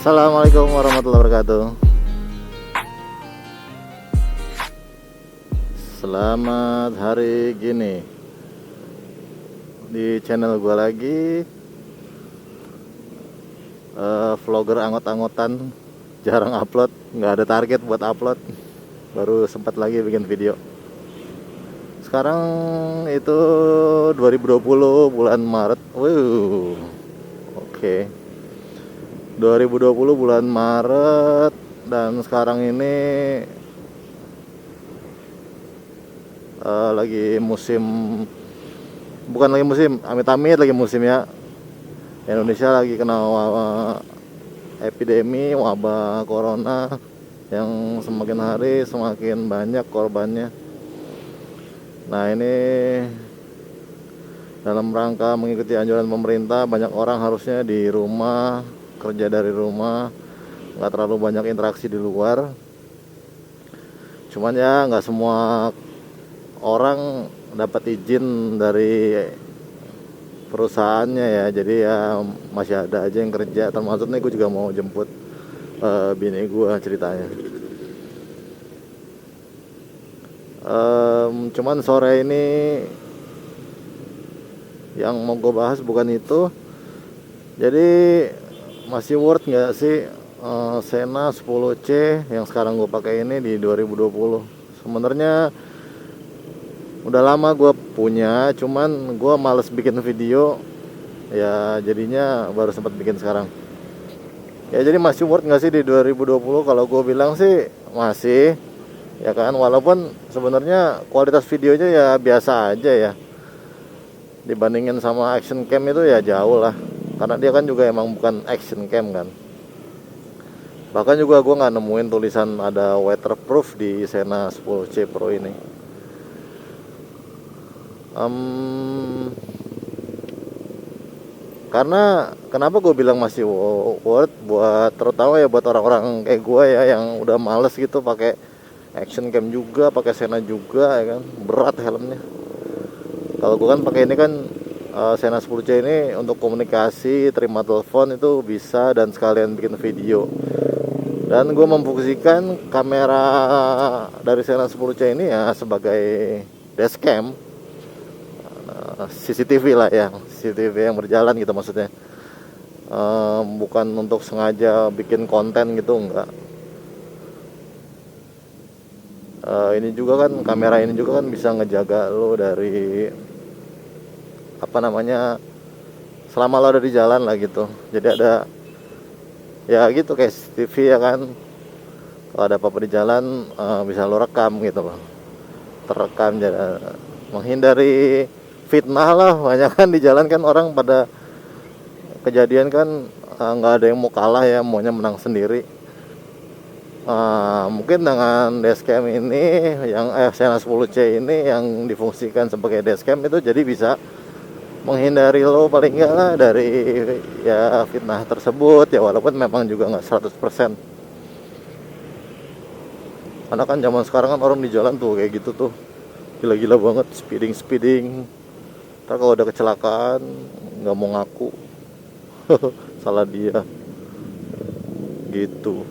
Assalamualaikum warahmatullahi wabarakatuh. Selamat hari gini di channel gue lagi, vlogger anggot-anggotan, jarang upload, nggak ada target buat upload, baru sempat lagi bikin video. Sekarang itu 2020 bulan Maret. Oke. 2020 bulan Maret, dan sekarang ini lagi musim, bukan lagi musim, amit-amit lagi musim ya. Indonesia lagi kena epidemi wabah corona yang semakin hari semakin banyak korbannya. Nah, ini dalam rangka mengikuti anjuran pemerintah, banyak orang harusnya di rumah, kerja dari rumah, nggak terlalu banyak interaksi di luar. Cuman ya nggak semua orang dapat izin dari perusahaannya ya, jadi ya masih ada aja yang kerja. Termasuk nih, gue juga mau jemput bini gue ceritanya. Cuman sore ini yang mau gue bahas bukan itu. Jadi masih worth nggak sih Sena 10C yang sekarang gue pakai ini di 2020? Sebenarnya udah lama gue punya, cuman gue males bikin video ya, jadinya baru sempat bikin sekarang. Ya jadi masih worth nggak sih di 2020? Kalau gue bilang sih masih, ya kan, walaupun sebenarnya kualitas videonya ya biasa aja ya, dibandingin sama action cam itu ya jauh lah, karena dia kan juga emang bukan action cam kan. Bahkan juga gue nggak nemuin tulisan ada waterproof di Sena 10C Pro ini. Karena kenapa gue bilang masih worth, buat terutama ya buat orang-orang kayak gue ya, yang udah males gitu pakai action cam juga, pakai Sena juga ya kan, berat helmnya. Kalau gue kan pakai ini kan Sena 10C ini untuk komunikasi, terima telepon itu bisa, dan sekalian bikin video. Dan gue memfungsikan kamera dari Sena 10C ini ya sebagai dashcam, CCTV lah ya, CCTV yang berjalan gitu maksudnya. Bukan untuk sengaja bikin konten gitu, enggak. Ini juga kan, kamera ini juga kan bisa ngejaga lo dari apa namanya, selama lo ada di jalan lah gitu. Jadi ada ya gitu kayak CCTV ya kan, kalau ada apa-apa di jalan bisa lo rekam gitu loh, terekam, jadi menghindari fitnah lah. Banyak kan di jalan kan orang pada kejadian kan nggak ada yang mau kalah ya, maunya menang sendiri. Mungkin dengan dashcam ini yang Sena 10C ini yang difungsikan sebagai dashcam itu jadi bisa menghindari lo paling enggak lah dari ya fitnah tersebut ya, walaupun memang juga nggak 100%. Karena kan zaman sekarang kan orang di jalan tuh kayak gitu tuh, gila-gila banget, speeding. Ntar kalau udah kecelakaan nggak mau ngaku salah dia gitu.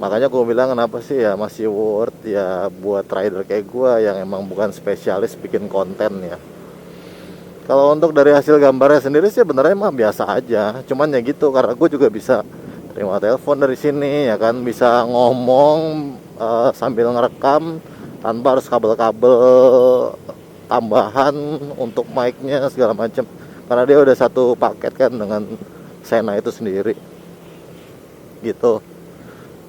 Makanya gue bilang kenapa sih ya masih worth ya buat rider kayak gue yang emang bukan spesialis bikin konten ya. Kalau untuk dari hasil gambarnya sendiri sih sebenarnya mah biasa aja. Cuman ya gitu, karena gue juga bisa terima telepon dari sini ya kan, bisa ngomong sambil ngerekam tanpa harus kabel-kabel tambahan untuk mic-nya segala macam. Karena dia udah satu paket kan dengan Sena itu sendiri gitu.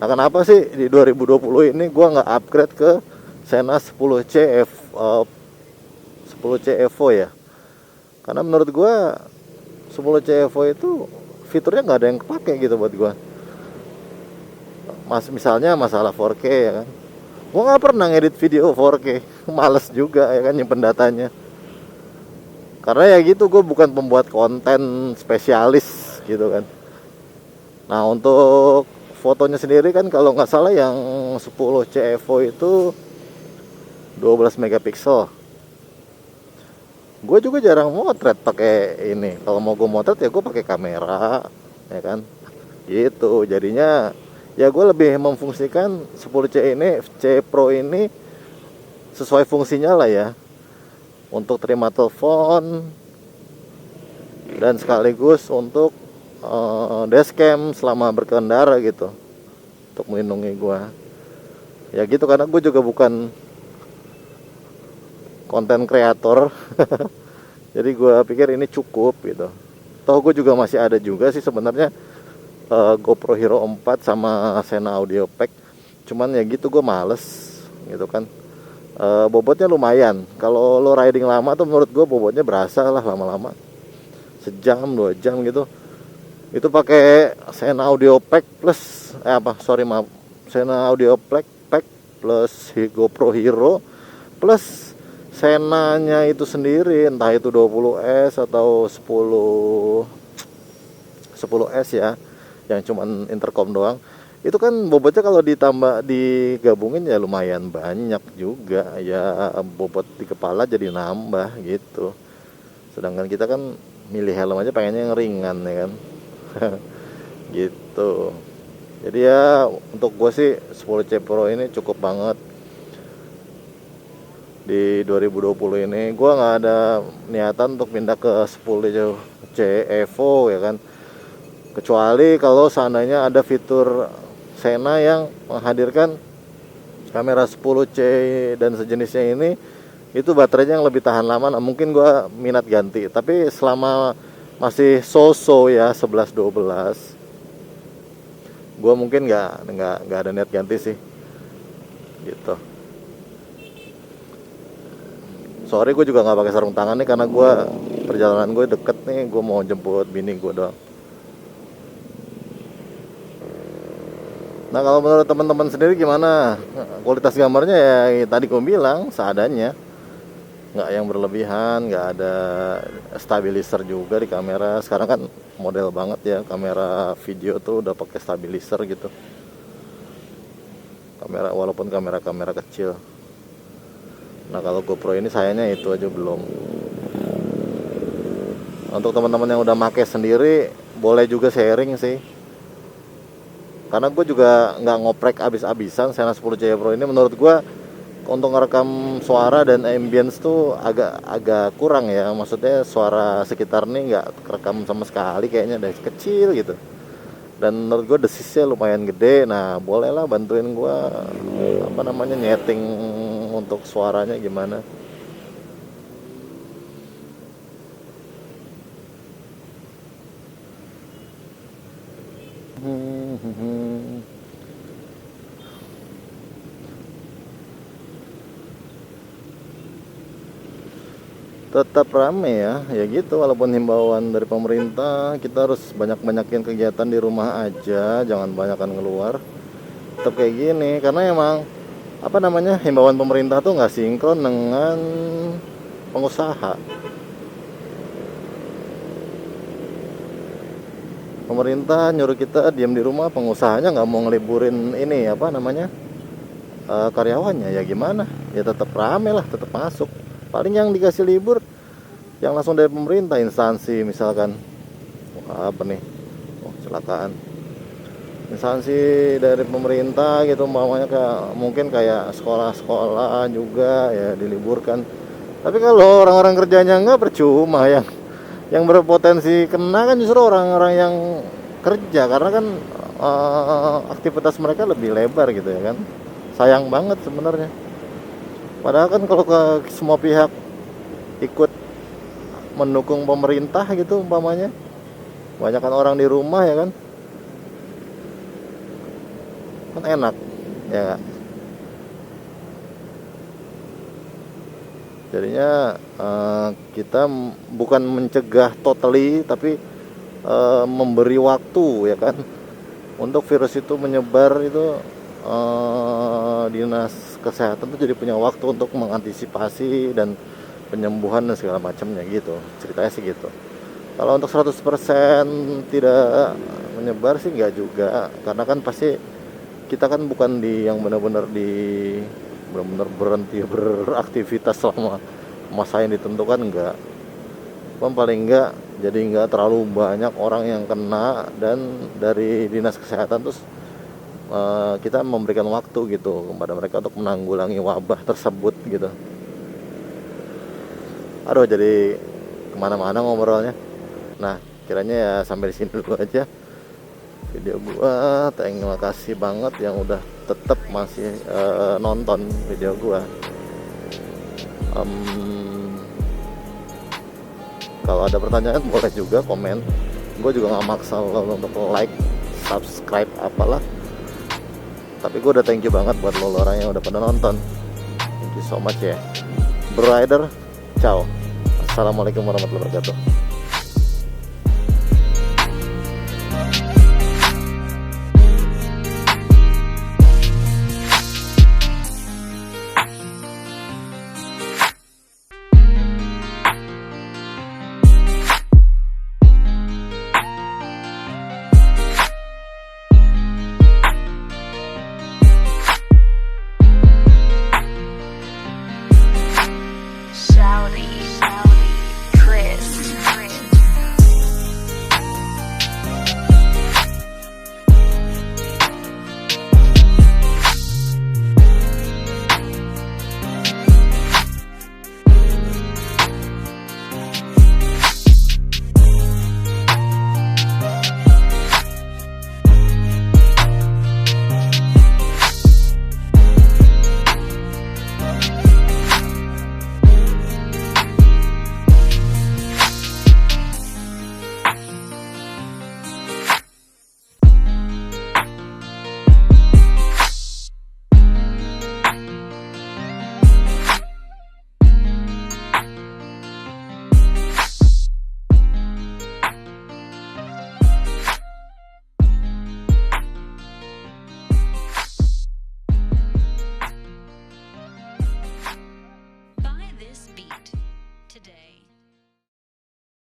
Nah, kenapa sih di 2020 ini gue nggak upgrade ke Sena 10C 10C Evo ya? Karena menurut gue 10C Evo itu fiturnya nggak ada yang kepake gitu buat gue. Misalnya masalah 4K ya kan, gue nggak pernah ngedit video 4K, males juga ya kan nyimpen datanya. Karena ya gitu, gue bukan pembuat konten spesialis gitu kan. Nah, untuk fotonya sendiri kan kalau nggak salah yang 10C Evo itu 12 megapiksel. Gue juga jarang motret pakai ini. Kalau mau gue motret ya gue pakai kamera ya kan, gitu. Jadinya ya gue lebih memfungsikan 10C ini, C Pro ini sesuai fungsinya lah ya, untuk terima telepon dan sekaligus untuk dashcam selama berkendara gitu, untuk melindungi gue ya gitu, karena gue juga bukan konten kreator. Jadi gue pikir ini cukup gitu. Toh gue juga masih ada juga sih sebenarnya GoPro Hero 4 sama Sena Audio Pack, cuman ya gitu gue males gitu kan. Bobotnya lumayan, kalau lo riding lama tuh menurut gue bobotnya berasa lah lama-lama, sejam 2 jam gitu. Itu pakai Sena Audio Pack plus Sena Audio Pack plus GoPro Hero plus Senanya itu sendiri, entah itu 20S atau 10S ya, yang cuman intercom doang. Itu kan bobotnya kalau digabungin ya lumayan banyak juga ya, bobot di kepala jadi nambah gitu. Sedangkan kita kan milih helm aja pengennya yang ringan ya kan. Gitu. Jadi ya untuk gue sih 10C Pro ini cukup banget di 2020 ini. Gue nggak ada niatan untuk pindah ke 10C Evo ya kan, kecuali kalau seandainya ada fitur Sena yang menghadirkan kamera 10C dan sejenisnya ini, itu baterainya yang lebih tahan lama. Nah, mungkin gue minat ganti, tapi selama masih so-so ya 11-12, gue mungkin nggak ada niat ganti sih gitu. Sorry gue juga nggak pakai sarung tangan nih, karena perjalanan gue deket nih, gue mau jemput bini gue doang. Nah kalau menurut teman-teman sendiri gimana? Kualitas gambarnya ya tadi gue bilang seadanya, nggak yang berlebihan, nggak ada stabilizer juga di kamera. Sekarang kan model banget ya kamera video tuh udah pakai stabilizer gitu. Walaupun kamera kecil. Nah kalau GoPro ini sayangnya itu aja belum. Untuk teman-teman yang udah make sendiri, boleh juga sharing sih. Karena gue juga nggak ngoprek abis-abisan Sena 10C Pro ini. Menurut gue untuk ngerekam suara dan ambience tuh agak kurang ya. Maksudnya suara sekitar nih nggak kerekam sama sekali, kayaknya dari kecil gitu. Dan menurut gue desisnya lumayan gede. Nah bolehlah bantuin gue nyeting untuk suaranya gimana. Tetap rame ya gitu. Walaupun himbauan dari pemerintah kita harus banyakin kegiatan di rumah aja, jangan banyakkan keluar, tetap kayak gini. Karena emang himbauan pemerintah tuh nggak sinkron dengan pengusaha. Pemerintah nyuruh kita diam di rumah, pengusahanya nggak mau ngeliburin ini karyawannya, ya gimana ya, tetap rame lah, tetap masuk. Paling yang dikasih libur yang langsung dari pemerintah, instansi misalkan kecelakaan, instansi dari pemerintah gitu, mungkin kayak sekolah-sekolah juga ya diliburkan. Tapi kalau orang-orang kerjanya nggak, percuma. Yang berpotensi kena kan justru orang-orang yang kerja, karena kan aktivitas mereka lebih lebar gitu ya kan. Sayang banget sebenarnya. Padahal kan kalau semua pihak ikut mendukung pemerintah gitu umpamanya, banyakkan orang di rumah ya kan enak ya. Jadinya kita bukan mencegah totally, tapi memberi waktu ya kan untuk virus itu menyebar. Itu dinas kesehatan tuh jadi punya waktu untuk mengantisipasi dan penyembuhan dan segala macamnya gitu, ceritanya sih gitu. Kalau untuk 100% tidak menyebar sih nggak juga, karena kan pasti kita kan bukan yang benar-benar berhenti beraktivitas selama masa yang ditentukan, enggak. Cuman paling enggak jadi enggak terlalu banyak orang yang kena, dan dari dinas kesehatan terus kita memberikan waktu gitu kepada mereka untuk menanggulangi wabah tersebut gitu. Aduh, jadi kemana-mana ngobrolnya. Nah, kiranya ya sampai di sini dulu aja video gua. Terima kasih banget yang udah tetap masih nonton video gua. Kalau ada pertanyaan boleh juga komen. Gue juga nggak maksa lo untuk like, subscribe apalah. Tapi gue udah thank you banget buat lo orang yang udah pada nonton. Thank you so much ya. Bro Rider, ciao. Assalamualaikum warahmatullahi wabarakatuh.